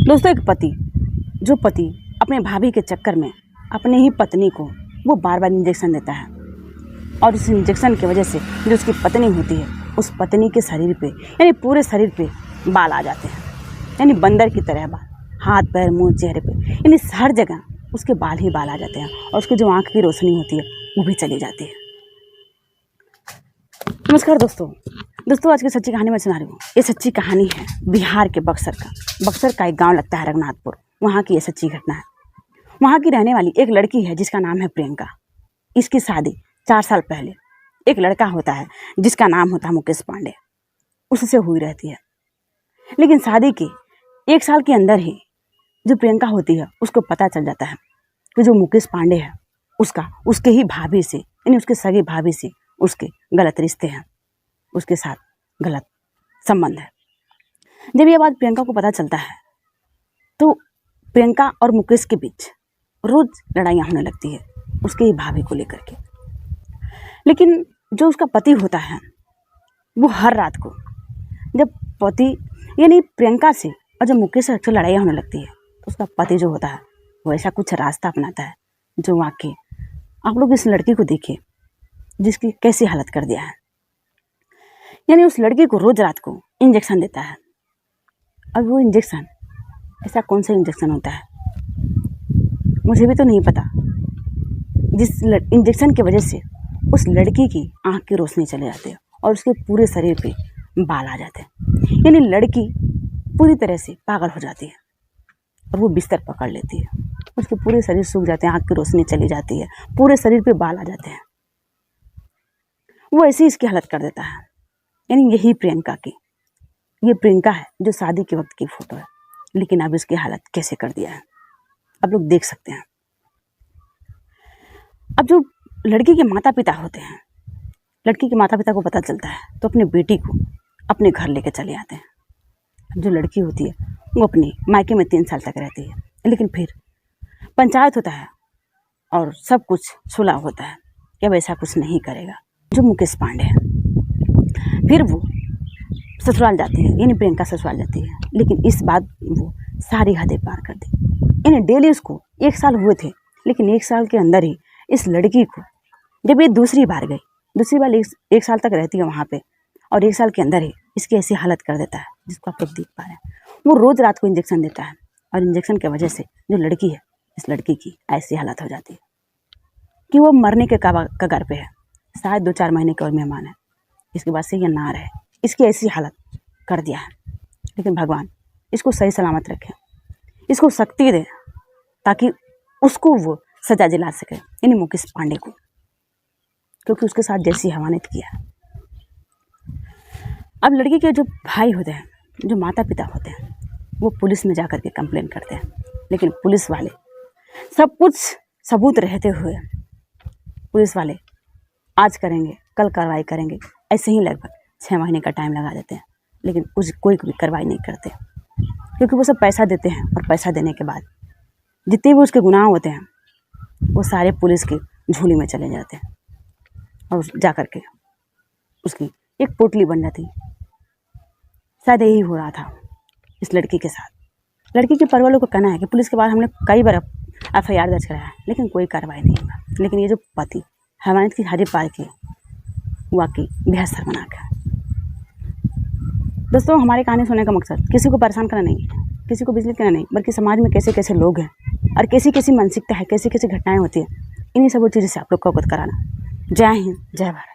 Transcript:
दोस्तों, एक पति अपने भाभी के चक्कर में अपने ही पत्नी को वो बार बार इंजेक्शन देता है और उस इंजेक्शन की वजह से जो उसकी पत्नी होती है उस पत्नी के शरीर पे यानी पूरे शरीर पे बाल आ जाते हैं, यानी बंदर की तरह बाल, हाथ पैर मुंह चेहरे पे, यानी हर जगह उसके बाल ही बाल आ जाते हैं और उसकी जो आँख की रोशनी होती है वो भी चली जाती है। नमस्कार दोस्तों, आज की सच्ची कहानी मैं सुना रही हूँ। ये सच्ची कहानी है बिहार के बक्सर का एक गांव लगता है रघुनाथपुर। वहाँ की ये सच्ची घटना है। वहाँ की रहने वाली एक लड़की है जिसका नाम है प्रियंका। इसकी शादी 4 साल पहले एक लड़का होता है जिसका नाम होता है मुकेश पांडे, उससे हुई रहती है। लेकिन शादी के 1 साल के अंदर ही जो प्रियंका होती है उसको पता चल जाता है कि जो मुकेश पांडे है उसके ही भाभी से यानी उसके सगी भाभी से उसके गलत रिश्ते हैं, उसके साथ गलत संबंध है। जब ये बात प्रियंका को पता चलता है तो प्रियंका और मुकेश के बीच रोज लड़ाइयाँ होने लगती है उसके ही भाभी को लेकर के। लेकिन जो उसका पति होता है वो हर रात को जब पति यानी प्रियंका से और जब मुकेश से अक्सर लड़ाइयाँ होने लगती है तो उसका पति जो होता है वो ऐसा कुछ रास्ता अपनाता है जो वाकई आप लोग इस लड़की को देखिए जिसकी कैसी हालत कर दिया है। यानी उस लड़की को रोज रात को इंजेक्शन देता है। अब वो इंजेक्शन ऐसा कौन सा इंजेक्शन होता है मुझे भी तो नहीं पता, जिस इंजेक्शन की वजह से उस लड़की की आँख की रोशनी चले जाती है और उसके पूरे शरीर पे बाल आ जाते हैं। यानी लड़की पूरी तरह से पागल हो जाती है और वो बिस्तर पकड़ लेती है। उसके पूरे शरीर सूख जाते हैं, आँख की रोशनी चली जाती है, पूरे शरीर पे बाल आ जाते हैं। वो ऐसी इसकी हालत कर देता है। यानी यही प्रियंका की, ये प्रियंका है जो शादी के वक्त की फ़ोटो है, लेकिन अब इसकी हालत कैसे कर दिया है आप लोग देख सकते हैं। अब जो लड़की के माता पिता होते हैं, लड़की के माता पिता को पता चलता है तो अपने बेटी को अपने घर लेके चले आते हैं। जो लड़की होती है वो अपने मायके में 3 साल तक रहती है, लेकिन फिर पंचायत होता है और सब कुछ सुलह होता है कि अब ऐसा कुछ नहीं करेगा जो मुकेश पांडे है। फिर वो ससुराल जाती है, यानी प्रियंका ससुराल जाती है। लेकिन इस बात वो सारी हदें पार कर दी। यानी डेली उसको 1 साल हुए थे, लेकिन 1 साल के अंदर ही इस लड़की को जब ये दूसरी बार 1 साल तक रहती है वहाँ पे और 1 साल के अंदर ही इसकी ऐसी हालत कर देता है जिसको आप लोग देख पा रहे हैं। वो रोज़ रात को इंजेक्शन देता है और इंजेक्शन की वजह से जो लड़की है इस लड़की की ऐसी हालत हो जाती है कि वो मरने के कगार पे है। शायद 2-4 महीने के और मेहमान है, इसके बाद से ये ना रहे, इसकी ऐसी हालत कर दिया है। लेकिन भगवान इसको सही सलामत रखे, इसको शक्ति दे ताकि उसको वो सजा दिला सके, यानी मुकेश पांडे को, क्योंकि उसके साथ जैसी हवानित किया। अब लड़की के जो भाई होते हैं, जो माता पिता होते हैं, वो पुलिस में जाकर के कंप्लेन करते हैं। लेकिन पुलिस वाले सब कुछ सबूत रहते हुए पुलिस वाले आज करेंगे कल कार्रवाई करेंगे ऐसे ही लगभग 6 महीने का टाइम लगा देते हैं। लेकिन कोई भी कार्रवाई नहीं करते, क्योंकि वो सब पैसा देते हैं और पैसा देने के बाद जितने भी उसके गुनाह होते हैं वो सारे पुलिस की झोली में चले जाते हैं और जा कर के उसकी एक पोटली बन जाती। शायद यही हो रहा था इस लड़की के साथ। लड़की के परिवार को कहना है कि पुलिस के बाद हमने कई बार FIR दर्ज कराया है लेकिन कोई कार्रवाई नहीं हुआ। लेकिन ये जो पति हवानियत की हरी पार की वाकई बेहद शर्मनाक है। दोस्तों, हमारी कहानी सुनने का मकसद किसी को परेशान करना नहीं है, किसी को विचलित करना नहीं, बल्कि समाज में कैसे कैसे लोग हैं और कैसी कैसी मानसिकता है, कैसी कैसी घटनाएं होती है, इन्हीं सब चीज़ों से आप लोग को अवगत कराना। जय हिंद, जय भारत।